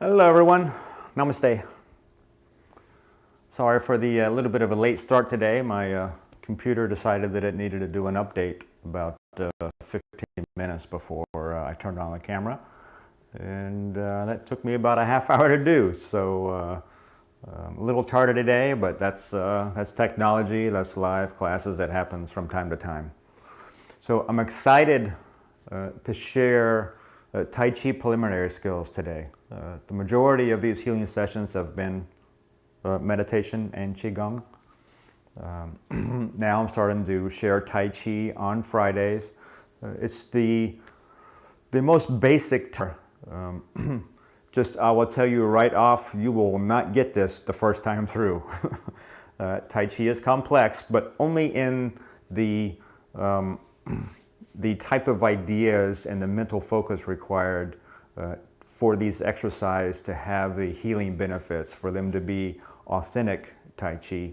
Hello everyone, namaste. Sorry for the little bit of a late start today. My computer decided that it needed to do an update about 15 minutes before I turned on the camera. And that took me about a half hour to do. So a little tired today, but that's technology, that's live classes that happens from time to time. So I'm excited to share Tai Chi Preliminary Skills today. The majority of these healing sessions have been meditation and Qigong. Now I'm starting to share Tai Chi on Fridays. It's the most basic. Just I will tell you right off, you will not get this the first time through. Tai Chi is complex, but only in the type of ideas and the mental focus required for these exercises to have the healing benefits, for them to be authentic Tai Chi.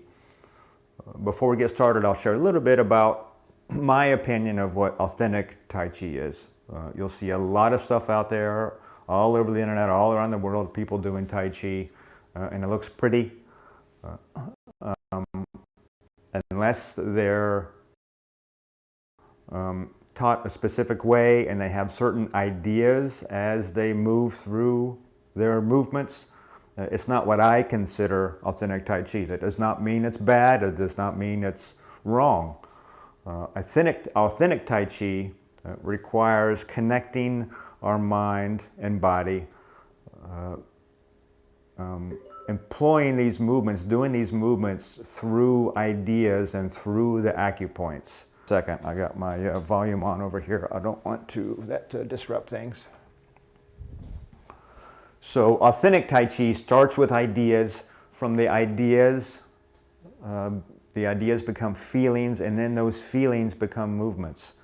Before we get started, I'll share a little bit about my opinion of what authentic Tai Chi is. You'll see a lot of stuff out there, all over the internet, all around the world, people doing Tai Chi, and it looks pretty. Unless they're taught a specific way and they have certain ideas as they move through their movements, it's not what I consider authentic Tai Chi. That does not mean it's bad, it does not mean it's wrong. Authentic Tai Chi requires connecting our mind and body, employing these movements, doing these movements through ideas and through the acupoints. Second, I got my volume on over here. I don't want that to disrupt things. So authentic Tai Chi starts with ideas. From the ideas become feelings, and then those feelings become movements.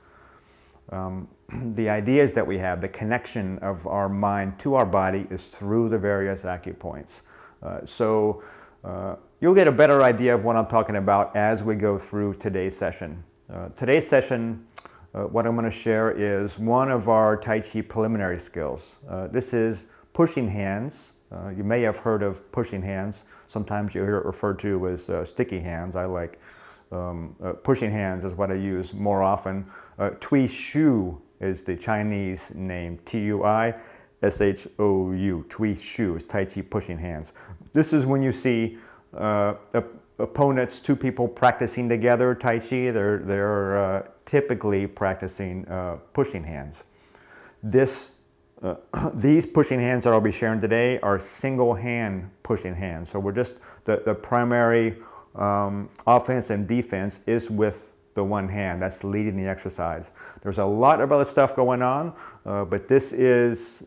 The ideas that we have, the connection of our mind to our body, is through the various acupoints. So you'll get a better idea of what I'm talking about as we go through today's session. Today's session, what I'm going to share is one of our Tai Chi preliminary skills. This is pushing hands. You may have heard of pushing hands. Sometimes you hear it referred to as sticky hands. I like pushing hands is what I use more often. Tui Shu is the Chinese name. T-U-I-S-H-O-U. Tui Shu is Tai Chi pushing hands. This is when you see opponents, two people practicing together Tai Chi. They're typically practicing pushing hands. These pushing hands that I'll be sharing today are single hand pushing hands. So we're just, the primary offense and defense is with the one hand. That's leading the exercise. There's a lot of other stuff going on, but this is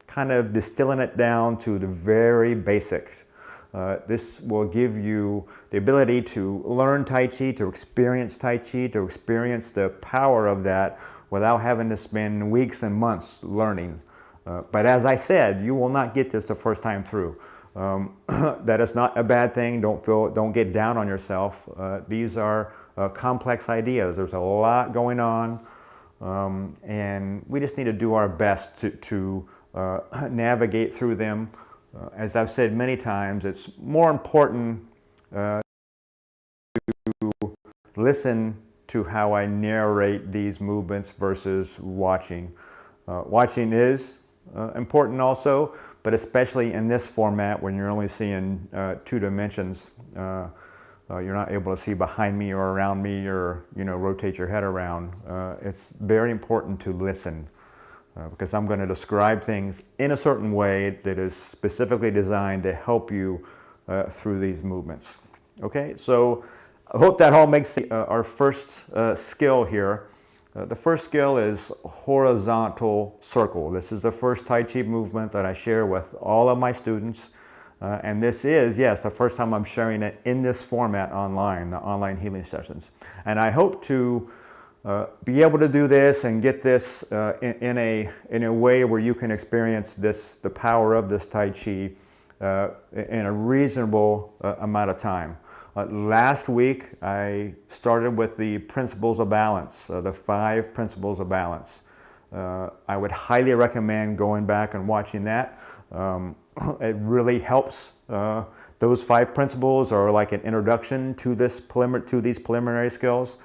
kind of distilling it down to the very basics. This will give you the ability to learn Tai Chi, to experience the power of that without having to spend weeks and months learning. But as I said, you will not get this the first time through. That is not a bad thing. Don't get down on yourself. These are complex ideas. There's a lot going on, and we just need to do our best to navigate through them. As I've said many times, it's more important to listen to how I narrate these movements versus watching. Watching is important also, but especially in this format when you're only seeing 2 dimensions. You're not able to see behind me or around me or rotate your head around. It's very important to listen. Because I'm going to describe things in a certain way that is specifically designed to help you through these movements. Okay, so I hope that all makes sense. Our first skill here. The first skill is horizontal circle. This is the first Tai Chi movement that I share with all of my students. And this is, yes, the first time I'm sharing it in this format online, the online healing sessions. And I hope to be able to do this and get this in a way where you can experience the power of this Tai Chi in a reasonable amount of time. Last week I started with the principles of balance, the 5 principles of balance. I would highly recommend going back and watching that. It really helps. Those 5 principles are like an introduction to these preliminary skills.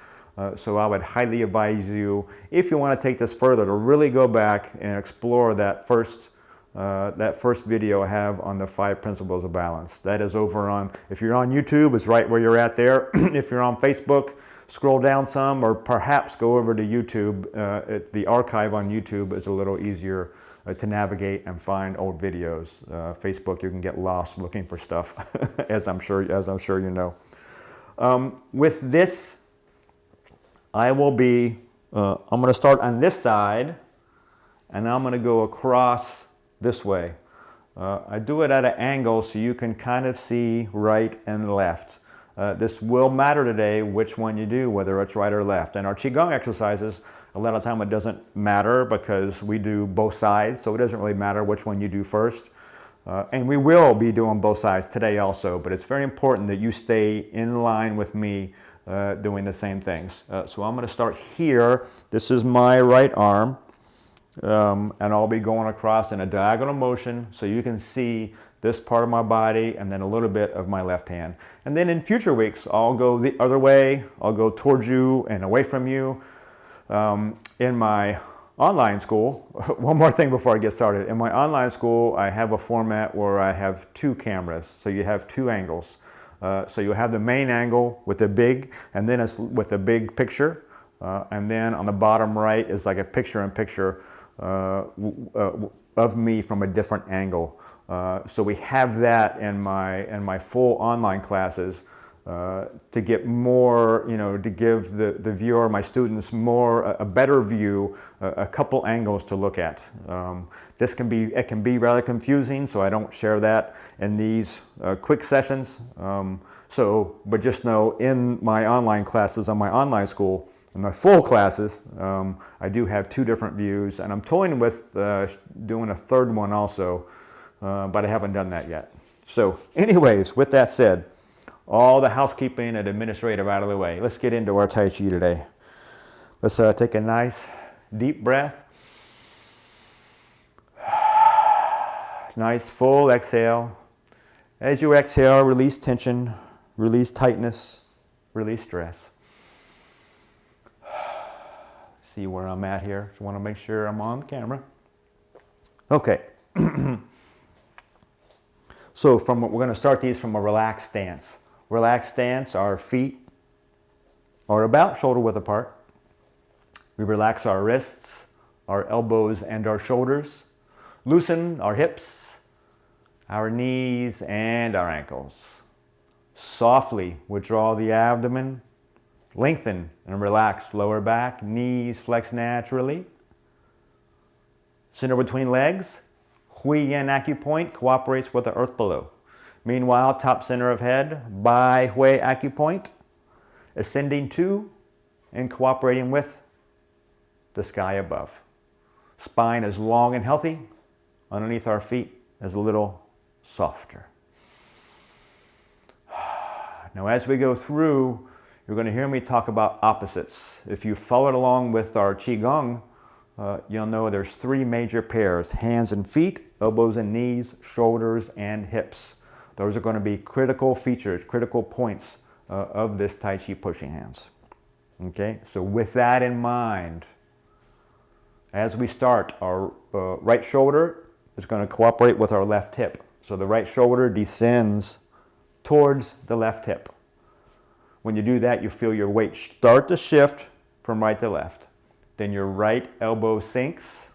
So I would highly advise you, if you want to take this further, to really go back and explore that first video I have on the 5 principles of balance. That is over on, if you're on YouTube, it's right where you're at there. If you're on Facebook, scroll down some, or perhaps go over to YouTube. The archive on YouTube is a little easier to navigate and find old videos. Facebook, you can get lost looking for stuff, as I'm sure you know. With this, I will be. I'm going to start on this side, and I'm going to go across this way. I do it at an angle so you can kind of see right and left. This will matter today, which one you do, whether it's right or left. And our Qigong exercises, a lot of time it doesn't matter because we do both sides, so it doesn't really matter which one you do first. And we will be doing both sides today also, but it's very important that you stay in line with me doing the same things. So I'm going to start here. This is my right arm, and I'll be going across in a diagonal motion so you can see this part of my body and then a little bit of my left hand. And then in future weeks, I'll go the other way. I'll go towards you and away from you. In my online school, one more thing before I get started. In my online school, I have a format where I have 2 cameras. So you have 2 angles. So you have the main angle with the big, and then it's with the big picture. And then on the bottom right is like a picture-in-picture of me from a different angle. So we have that in my full online classes to get more, to give the viewer, my students, a better view, a couple angles to look at. It can be rather confusing, so I don't share that in these quick sessions. But just know, in my online classes on my online school, in my full classes, I do have 2 different views, and I'm toying with doing a 3rd one also, but I haven't done that yet. So anyways, with that said, all the housekeeping and administrative out of the way, let's get into our Tai Chi today. Let's take a nice deep breath. Nice full exhale. As you exhale, release tension, release tightness, release stress. See where I'm at here. Just want to make sure I'm on camera. Okay. So we're going to start these from a relaxed stance. Relaxed stance, our feet are about shoulder width apart. We relax our wrists, our elbows, and our shoulders. Loosen our hips, our knees, and our ankles. Softly withdraw the abdomen. Lengthen and relax lower back, knees flex naturally. Center between legs. Hui Yin acupoint cooperates with the earth below. Meanwhile, top center of head, Bai Hui acupoint, ascending to and cooperating with the sky above. Spine is long and healthy. Underneath our feet is a little softer. Now, as we go through, you're going to hear me talk about opposites. If you followed along with our Qigong, you'll know there's 3 major pairs: hands and feet, elbows and knees, shoulders and hips. Those are going to be critical features, critical points of this Tai Chi pushing hands. Okay, so with that in mind, as we start, our right shoulder is going to cooperate with our left hip. So the right shoulder descends towards the left hip. When you do that, you feel your weight start to shift from right to left. Then your right elbow sinks,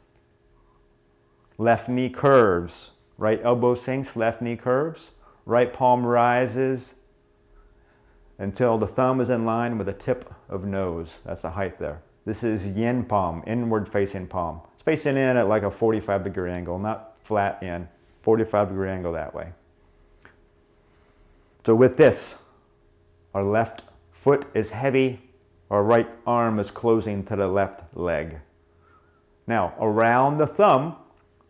left knee curves. Right elbow sinks, left knee curves. Right palm rises until the thumb is in line with the tip of nose. That's the height there. This is yin palm, inward facing palm. It's facing in at like a 45-degree angle, not flat in, 45-degree angle that way. So with this, our left foot is heavy, our right arm is closing to the left leg. Now, around the thumb,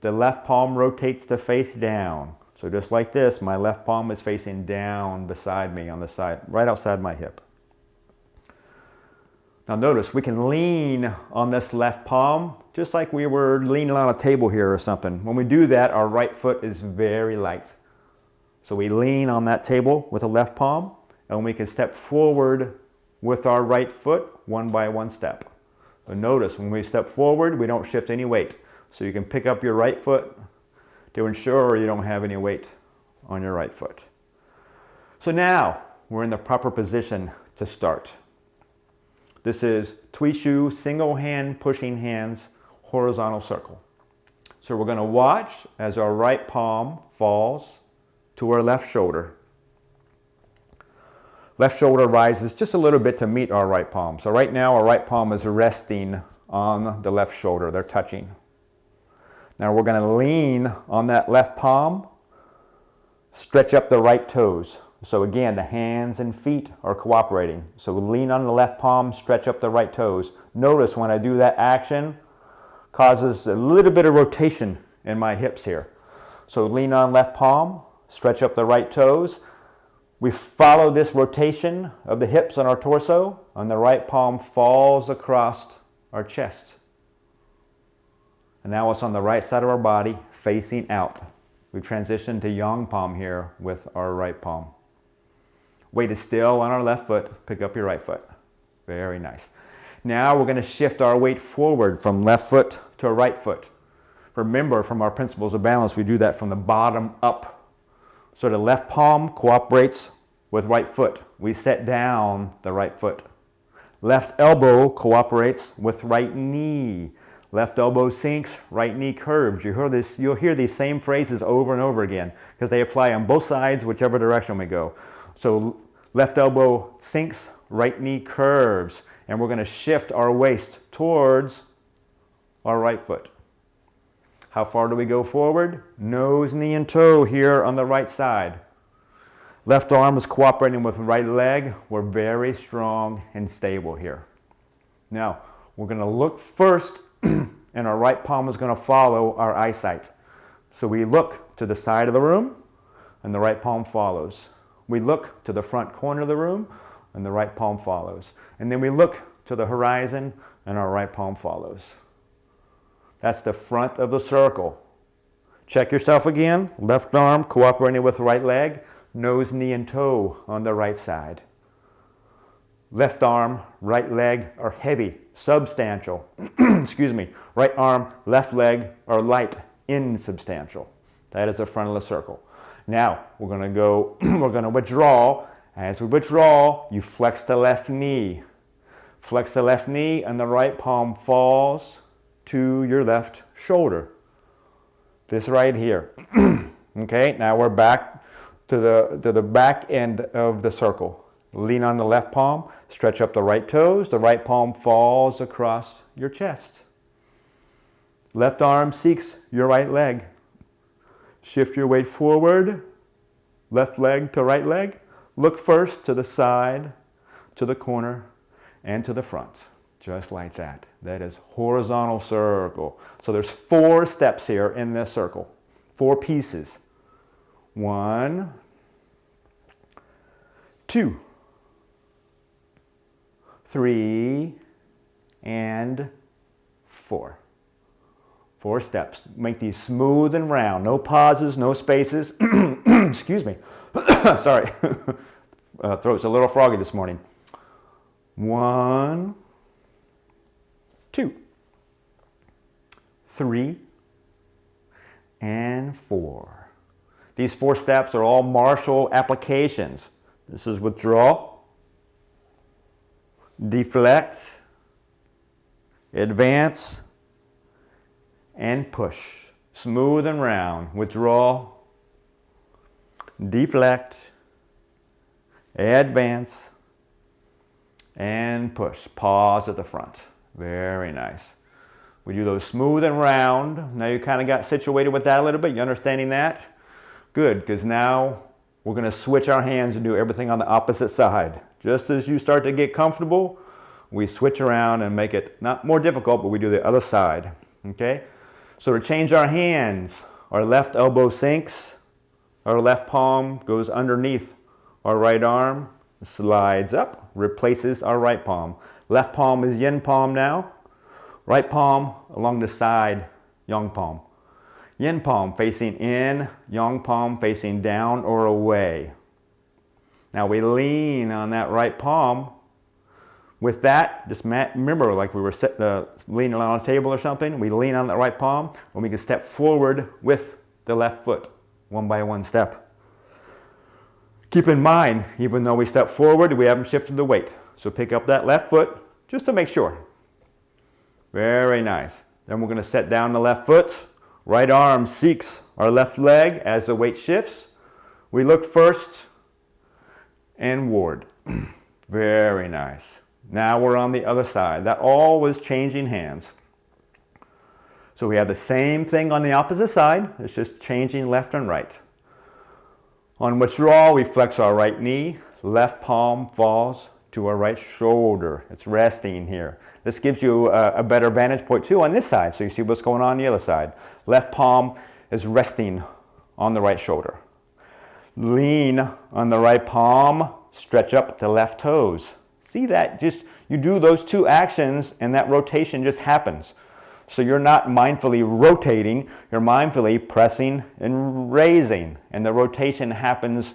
the left palm rotates to face down. So just like this, my left palm is facing down beside me on the side, right outside my hip. Now notice, we can lean on this left palm just like we were leaning on a table here or something. When we do that, our right foot is very light. So we lean on that table with the left palm, and we can step forward with our right foot one by one step. But notice when we step forward, we don't shift any weight. So you can pick up your right foot to ensure you don't have any weight on your right foot. So now we're in the proper position to start. This is Tuishu, single hand pushing hands, horizontal circle. So we're going to watch as our right palm falls to our left shoulder. Left shoulder rises just a little bit to meet our right palm. So right now our right palm is resting on the left shoulder. They're touching. Now we're going to lean on that left palm, stretch up the right toes. So again, the hands and feet are cooperating. So lean on the left palm, stretch up the right toes. Notice when I do that action, causes a little bit of rotation in my hips here. So lean on left palm, stretch up the right toes. We follow this rotation of the hips on our torso, and the right palm falls across our chest. And now it's on the right side of our body, facing out. We transition to yang palm here with our right palm. Weight is still on our left foot. Pick up your right foot. Very nice. Now we're going to shift our weight forward from left foot to right foot. Remember, from our principles of balance, we do that from the bottom up. So the left palm cooperates with right foot. We set down the right foot. Left elbow cooperates with right knee. Left elbow sinks, right knee curves. You'll hear these same phrases over and over again because they apply on both sides, whichever direction we go. So left elbow sinks, right knee curves, and we're going to shift our waist towards our right foot. How far do we go forward? Nose, knee, and toe here on the right side. Left arm is cooperating with right leg. We're very strong and stable here. Now, we're going to look first, and our right palm is going to follow our eyesight. So we look to the side of the room, and the right palm follows. We look to the front corner of the room, and the right palm follows. And then we look to the horizon, and our right palm follows. That's the front of the circle. Check yourself again. Left arm cooperating with right leg, nose, knee, and toe on the right side. Left arm, right leg are heavy, substantial. Excuse me. Right arm, left leg are light, insubstantial. That is the front of the circle. Now, we're going to withdraw. As we withdraw, you flex the left knee. Flex the left knee and the right palm falls to your left shoulder. This right here. Okay, now we're back to the back end of the circle. Lean on the left palm, stretch up the right toes. The right palm falls across your chest. Left arm seeks your right leg. Shift your weight forward, left leg to right leg. Look first to the side, to the corner, and to the front. Just like that. That is horizontal circle. So there's 4 steps here in this circle. 4 pieces. 1, 2, 3, and 4. 4 steps. Make these smooth and round. No pauses, no spaces. Excuse me. Sorry. Throat's a little froggy this morning. 1, 2, 3, and 4. These 4 steps are all martial applications. This is withdraw, deflect, advance, and push. Smooth and round. Withdraw, deflect, advance, and push. Pause at the front. Very nice. We do those smooth and round. Now you kind of got situated with that a little bit. You understanding that? Good, because now we're going to switch our hands and do everything on the opposite side. Just as you start to get comfortable, we switch around and make it not more difficult, but we do the other side. Okay? So to change our hands, our left elbow sinks, our left palm goes underneath our right arm, slides up, replaces our right palm. Left palm is yin palm now. Right palm along the side, yang palm. Yin palm facing in, yang palm facing down or away. Now we lean on that right palm. With that, just remember like we were leaning on a table or something, we lean on the right palm and we can step forward with the left foot, one by one step. Keep in mind, even though we step forward, we haven't shifted the weight. So pick up that left foot just to make sure. Very nice. Then we're going to set down the left foot. Right arm seeks our left leg as the weight shifts. We look first and ward. Very nice. Now we're on the other side. That all was changing hands. So we have the same thing on the opposite side. It's just changing left and right. On withdrawal, we flex our right knee. Left palm falls to our right shoulder. It's resting here. This gives you a better vantage point too on this side, so you see what's going on the other side. Left palm is resting on the right shoulder. Lean on the right palm, stretch up the left toes. See that? Just you do those two actions and that rotation just happens. So you're not mindfully rotating, you're mindfully pressing and raising, and the rotation happens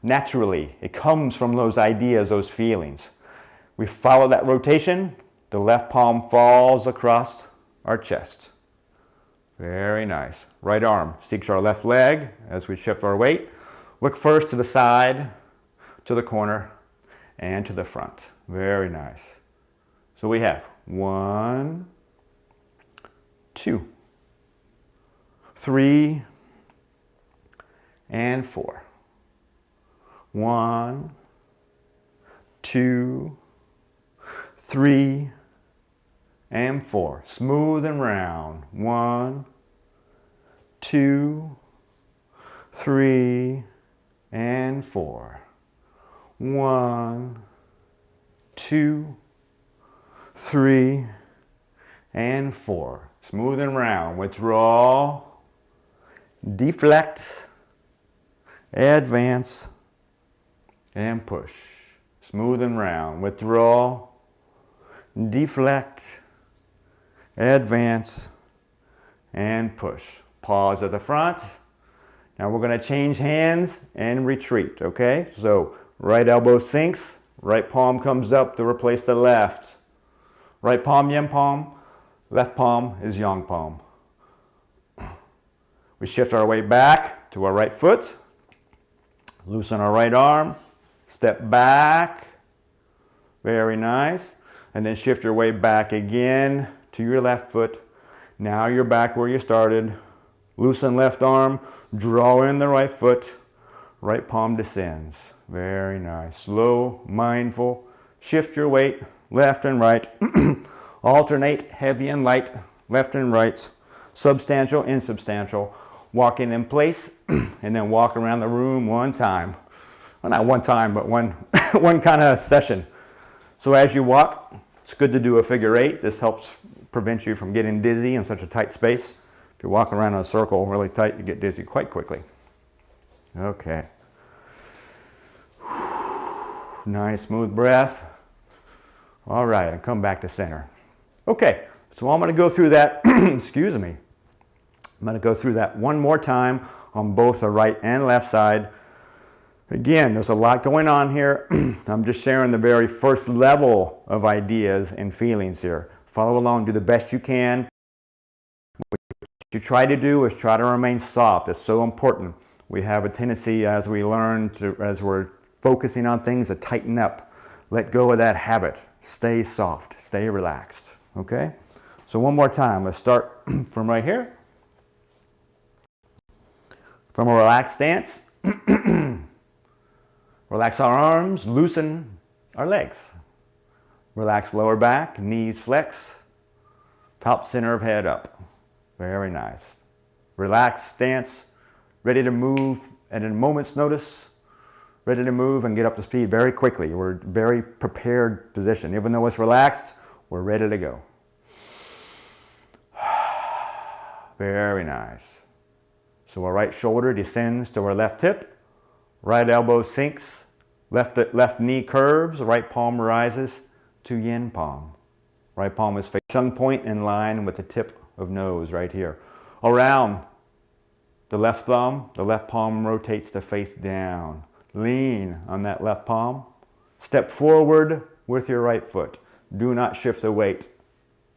naturally. It comes from those ideas, those feelings. We follow that rotation, the left palm falls across our chest. Very nice. Right arm seeks our left leg as we shift our weight. Look first to the side, to the corner, and to the front. Very nice. So we have 1, 2, 3, and 4. 1, 2, 3, and 4. Smooth and round. 1, 2, 3, and 4. 1, 2, 3, and 4. Smooth and round. Withdraw, deflect, advance, and push. Smooth and round. Withdraw, deflect, advance, and push. Pause at the front. Now we're going to change hands and retreat, okay? So right elbow sinks, right palm comes up to replace the left. Right palm, yin palm, left palm is yang palm. We shift our weight back to our right foot, loosen our right arm, step back, very nice, and then shift your weight back again to your left foot. Now you're back where you started. Loosen left arm, draw in the right foot, right palm descends. Very nice. Slow, mindful. Shift your weight left and right. Alternate heavy and light, left and right. Substantial, insubstantial. Walking in place and then walk around the room one time. Well, not one time, but one kind of session. So as you walk, it's good to do a figure 8. This helps prevent you from getting dizzy in such a tight space. If you walk around in a circle really tight, you get dizzy quite quickly. Okay. Nice, smooth breath. All right, and come back to center. Okay, so I'm going to go through that, excuse me. I'm going to go through that one more time on both the right and left side. Again, there's a lot going on here. I'm just sharing the very first level of ideas and feelings here. Follow along, do the best you can. What you try to do is try to remain soft. It's so important. We have a tendency as we learn to, as we're focusing on things, to tighten up. Let go of that habit. Stay soft, stay relaxed, okay? So one more time, let's start from right here. From a relaxed stance, relax our arms, loosen our legs. Relax lower back, knees flex, top center of head up. Very nice. Relaxed stance, ready to move at a moment's notice, ready to move and get up to speed very quickly. We're very prepared position. Even though it's relaxed, we're ready to go. Very nice. So our right shoulder descends to our left hip, right elbow sinks, left knee curves, right palm rises to yin palm. Right palm is facing tongue point in line with the tip of nose right here. Around the left thumb, the left palm rotates to face down. Lean on that left palm. Step forward with your right foot. Do not shift the weight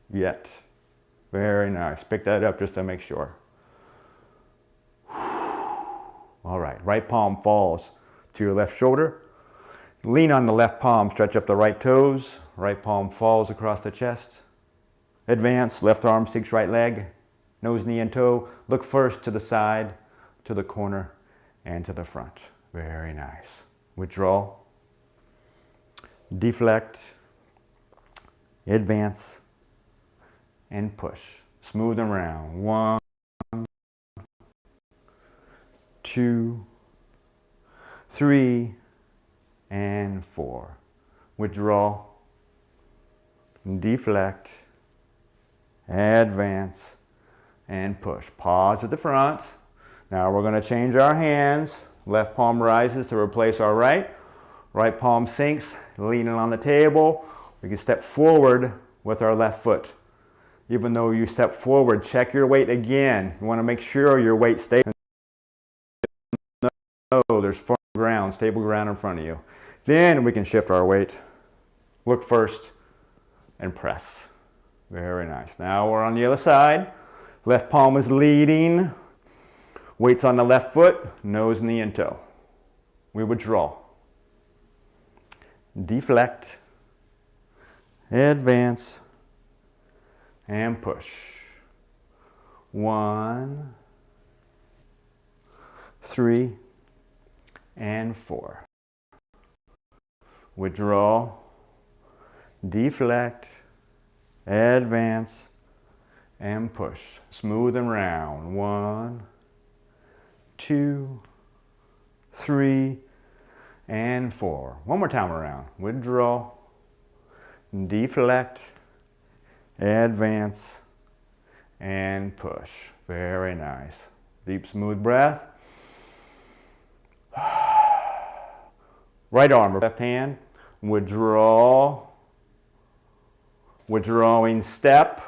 yet. Very nice. Pick that up just to make sure. All right, right palm falls to your left shoulder. Lean on the left palm, stretch up the right toes. Right palm falls across the chest. Advance, left arm seeks right leg. Nose, knee, and toe. Look first to the side, to the corner, and to the front. Very nice. Withdraw. Deflect. Advance. And push. Smooth and round. 1, 2, 3, and 4. Withdraw. Deflect. Advance. And push. Pause at the front. Now we're going to change our hands. Left palm rises to replace our right. Right palm sinks, leaning on the table. We can step forward with our left foot. Even though you step forward, check your weight again. You want to make sure your weight stays. No, there's firm ground, stable ground in front of you. Then we can shift our weight. Look first and press. Very nice. Now we're on the other side. Left palm is leading. Weight's on the left foot, nose, knee, and toe. We withdraw. Deflect. Advance. And push. 1, 3, and 4. Withdraw. Deflect. Advance. And push. Smooth and round. 1, 2, 3, and 4. One more time around. Withdraw. Deflect. Advance. And push. Very nice. Deep, smooth breath. Right arm, left hand. Withdraw. Withdrawing step.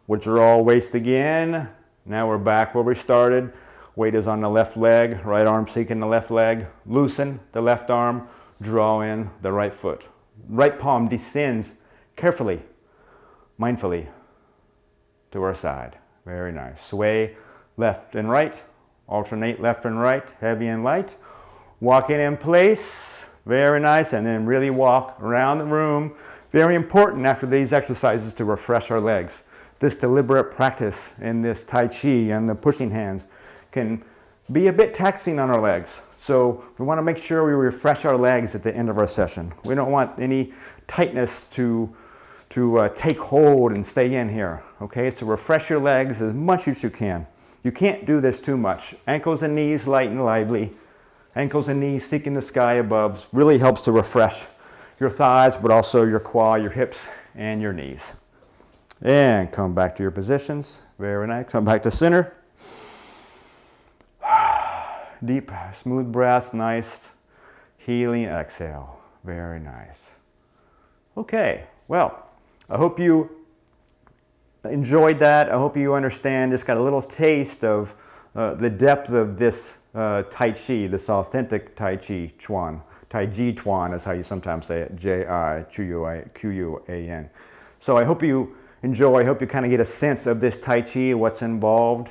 Withdraw, waist again. Now we're back where we started. Weight is on the left leg. Right arm seeking the left leg. Loosen the left arm. Draw in the right foot. Right palm descends carefully, mindfully to our side. Very nice. Sway left and right. Alternate left and right, heavy and light. Walk it in place. Very nice. And then really walk around the room. Very important after these exercises to refresh our legs. This deliberate practice in this Tai Chi and the pushing hands can be a bit taxing on our legs. So we want to make sure we refresh our legs at the end of our session. We don't want any tightness to take hold and stay in here. Okay, so refresh your legs as much as you can. You can't do this too much. Ankles and knees light and lively. Ankles and knees seeking the sky above really helps to refresh your thighs, but also your quad, your hips, and your knees. And come back to your positions. Very nice. Come back to center. Deep, smooth breaths. Nice, healing exhale. Very nice. Okay, well, I hope you enjoyed that. I hope you understand, just got a little taste of the depth of this Tai Chi, this authentic Tai Chi Chuan. Tai Chi Chuan is how you sometimes say it, J-I-Q-U-A-N. So I hope you enjoy, I hope you kind of get a sense of this Tai Chi, what's involved.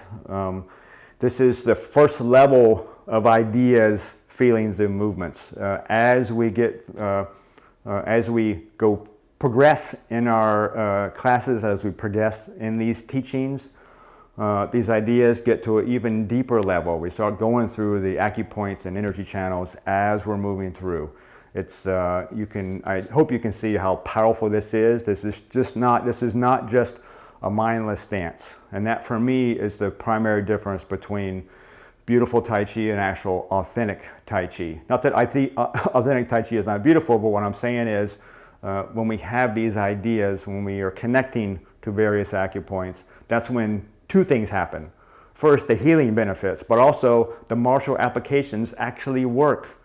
This is the first level of ideas, feelings, and movements. As we progress in our classes, as we progress in these teachings, these ideas get to an even deeper level. We start going through the acupoints and energy channels as we're moving through. It's I hope you can see how powerful this is. This is not just a mindless stance, and that for me is the primary difference between beautiful Tai Chi and actual authentic Tai Chi. Not that I think authentic Tai Chi is not beautiful, but what I'm saying is when we have these ideas, when we are connecting to various acupoints, that's when two things happen. First, the healing benefits, but also the martial applications actually work.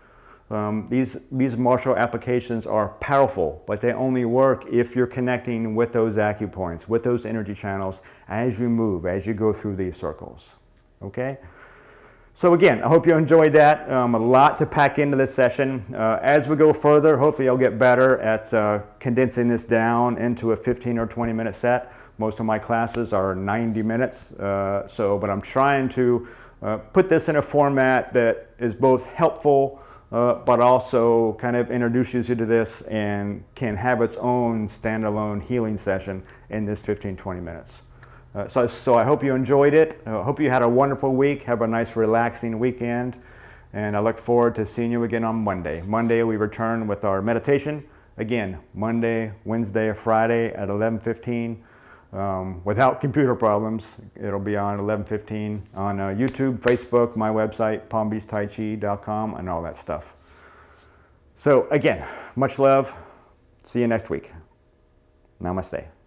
These martial applications are powerful, but they only work if you're connecting with those acupoints, with those energy channels as you move, as you go through these circles. Okay? So again, I hope you enjoyed that. A lot to pack into this session. As we go further, hopefully I'll get better at condensing this down into a 15 or 20 minute set. Most of my classes are 90 minutes, but I'm trying to put this in a format that is both helpful but also kind of introduces you to this and can have its own standalone healing session in this 15-20 minutes. So I hope you enjoyed it. I hope you had a wonderful week. Have a nice relaxing weekend. And I look forward to seeing you again on Monday. Monday we return with our meditation. Again, Monday, Wednesday, or Friday at 11:15. Without computer problems, it'll be on 11:15 on YouTube, Facebook, my website, palmbeachtaichi.com, and all that stuff. So again, much love. See you next week. Namaste.